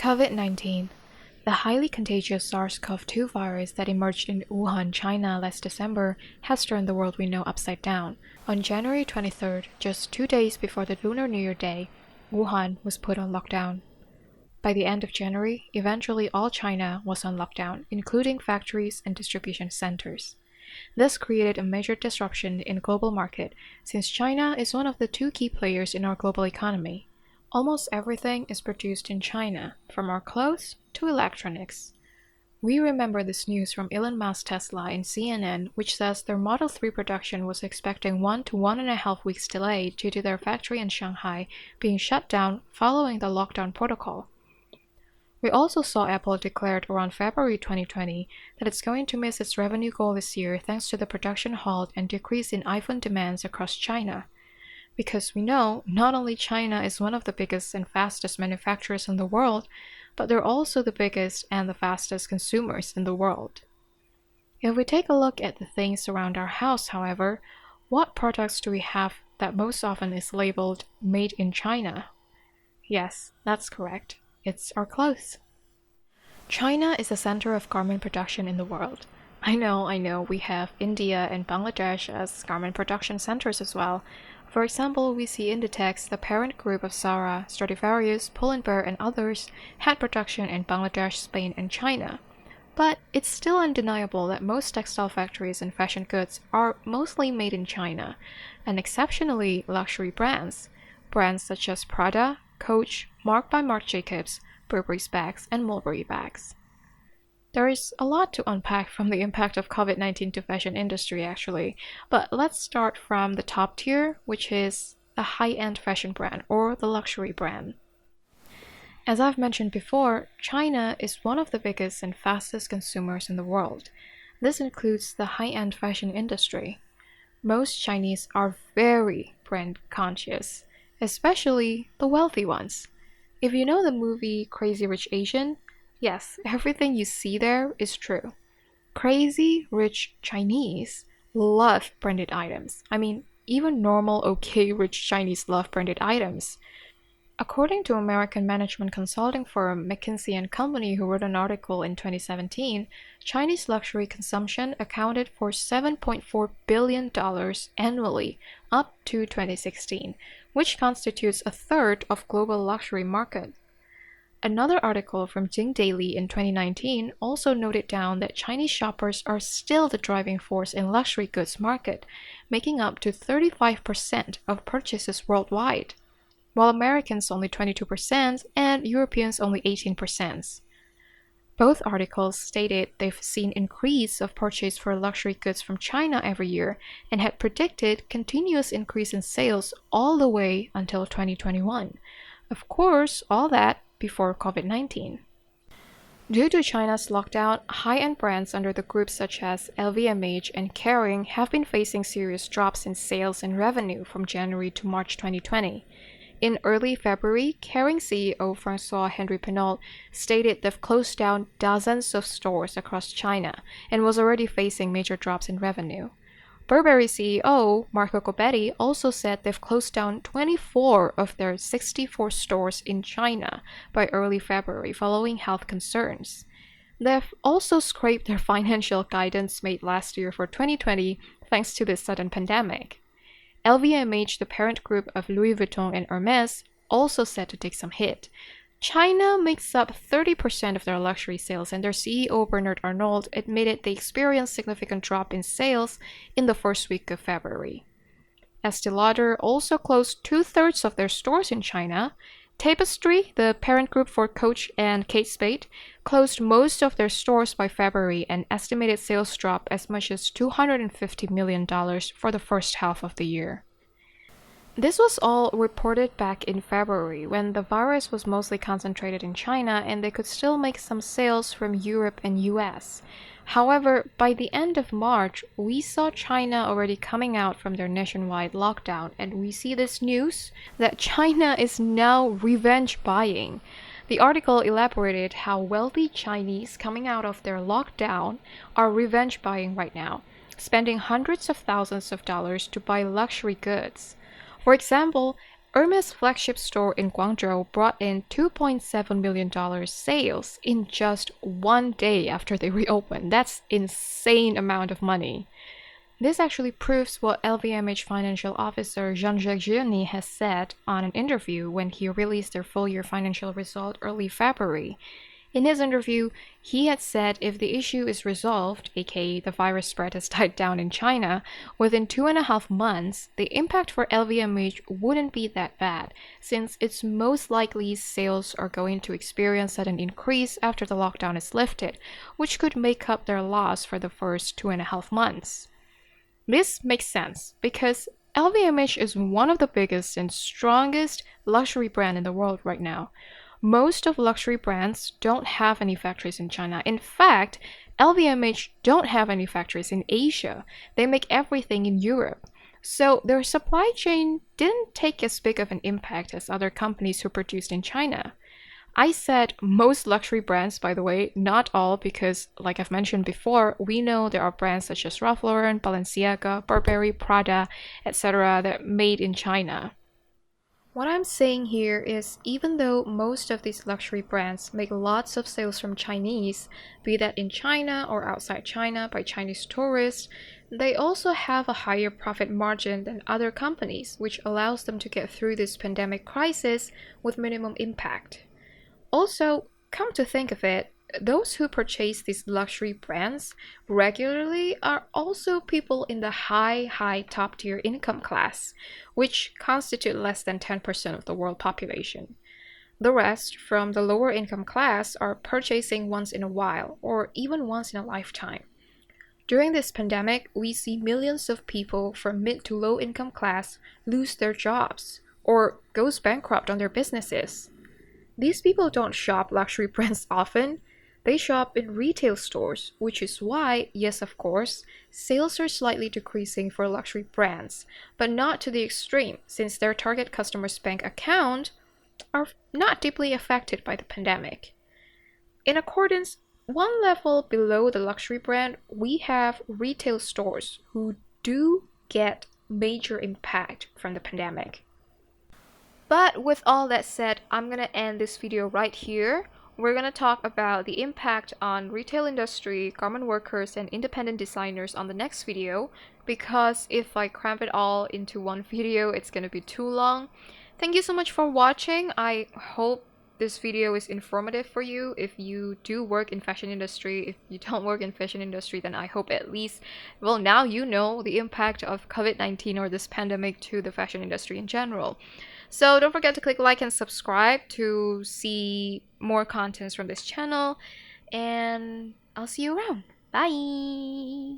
COVID-19, the highly contagious SARS-CoV-2 virus that emerged in Wuhan, China last December, has turned the world we know upside down. On January 23rd, just 2 days before the Lunar New Year Day, Wuhan was put on lockdown. By the end of January, eventually all China was on lockdown, including factories and distribution centers. This created a major disruption in global market, since China is one of the two key players in our global economy. Almost everything is produced in China, from our clothes to electronics. We remember this news from Elon Musk's Tesla and CNN, which says their Model 3 production was expecting 1 to 1.5 weeks delay due to their factory in Shanghai being shut down following the lockdown protocol. We also saw Apple declared around February 2020 that it's going to miss its revenue goal this year thanks to the production halt and decrease in iPhone demands across China. Because we know not only China is one of the biggest and fastest manufacturers in the world, but they're also the biggest and the fastest consumers in the world. If we take a look at the things around our house, however, what products do we have that most often is labeled Made in China? Yes, that's correct. It's our clothes. China is the center of garment production in the world. I know, we have India and Bangladesh as garment production centers as well. For example, we see Inditex, the parent group of Zara, Stradivarius, Pull&Bear, and others, had production in Bangladesh, Spain, and China. But it's still undeniable that most textile factories and fashion goods are mostly made in China, and exceptionally luxury brands. Brands such as Prada, Coach, Marc by Marc Jacobs, Burberry's bags, and Mulberry bags. There is a lot to unpack from the impact of COVID-19 to fashion industry actually, but let's start from the top tier, which is the high-end fashion brand or the luxury brand. As I've mentioned before, China is one of the biggest and fastest consumers in the world. This includes the high-end fashion industry. Most Chinese are very brand conscious, especially the wealthy ones. If you know the movie Crazy Rich Asian, yes, everything you see there is true. Crazy rich Chinese love branded items. I mean, even normal okay rich Chinese love branded items. According to American management consulting firm McKinsey & Company, who wrote an article in 2017, Chinese luxury consumption accounted for $7.4 billion annually up to 2016, which constitutes a third of global luxury market. Another article from Jing Daily in 2019 also noted down that Chinese shoppers are still the driving force in luxury goods market, making up to 35% of purchases worldwide, while Americans only 22% and Europeans only 18%. Both articles stated they've seen increase of purchase for luxury goods from China every year and had predicted continuous increase in sales all the way until 2021. Of course, all that before COVID-19. Due to China's lockdown, high-end brands under the groups such as LVMH and Kering have been facing serious drops in sales and revenue from January to March 2020. In early February, Kering CEO François-Henri Pinault stated they've closed down dozens of stores across China and was already facing major drops in revenue. Burberry CEO Marco Gobbetti also said they've closed down 24 of their 64 stores in China by early February following health concerns. They've also scraped their financial guidance made last year for 2020 thanks to this sudden pandemic. LVMH, the parent group of Louis Vuitton and Hermes, also set to take some hit. China makes up 30% of their luxury sales, and their CEO Bernard Arnault admitted they experienced significant drop in sales in the first week of February. Estee Lauder also closed 2/3 of their stores in China. Tapestry, the parent group for Coach and Kate Spade, closed most of their stores by February and estimated sales drop as much as $250 million for the first half of the year. This was all reported back in February, when the virus was mostly concentrated in China and they could still make some sales from Europe and US. However, by the end of March, we saw China already coming out from their nationwide lockdown, and we see this news that China is now revenge buying. The article elaborated how wealthy Chinese coming out of their lockdown are revenge buying right now, spending hundreds of thousands of dollars to buy luxury goods. For example, Hermes' flagship store in Guangzhou brought in $2.7 million sales in just one day after they reopened. That's insane amount of money. This actually proves what LVMH financial officer Jean-Jacques Gianni has said on an interview when he released their full-year financial result early February. In his interview, he had said if the issue is resolved, aka the virus spread has died down in China, within 2.5 months, the impact for LVMH wouldn't be that bad, since it's most likely sales are going to experience an increase after the lockdown is lifted, which could make up their loss for the first 2.5 months. This makes sense because LVMH is one of the biggest and strongest luxury brand in the world right now. Most of luxury brands don't have any factories in China. In fact, LVMH don't have any factories in Asia. They make everything in Europe. So their supply chain didn't take as big of an impact as other companies who produced in China. I said most luxury brands, by the way, not all, because, like I've mentioned before, we know there are brands such as Ralph Lauren, Balenciaga, Burberry, Prada, etc. that are made in China. What I'm saying here is even though most of these luxury brands make lots of sales from Chinese, be that in China or outside China by Chinese tourists, they also have a higher profit margin than other companies, which allows them to get through this pandemic crisis with minimum impact. Also, come to think of it, those who purchase these luxury brands regularly are also people in the high top tier income class, which constitute less than 10% of the world population. The rest, from the lower income class, are purchasing once in a while or even once in a lifetime. During this pandemic, we see millions of people from mid to low income class lose their jobs or goes bankrupt on their businesses. These people don't shop luxury brands often. They shop in retail stores, which is why, yes, of course, sales are slightly decreasing for luxury brands, but not to the extreme, since their target customers' bank account are not deeply affected by the pandemic. In accordance, one level below the luxury brand, we have retail stores who do get major impact from the pandemic. But with all that said, I'm gonna end this video right here. We're gonna talk about the impact on retail industry, garment workers, and independent designers on the next video, because if I cramp it all into one video, it's gonna be too long. Thank you so much for watching. I hope this video is informative for you. If you do work in fashion industry, if you don't work in fashion industry, then I hope at least, well, now you know the impact of COVID-19 or this pandemic to the fashion industry in general. So don't forget to click like and subscribe to see more contents from this channel, and I'll see you around. Bye!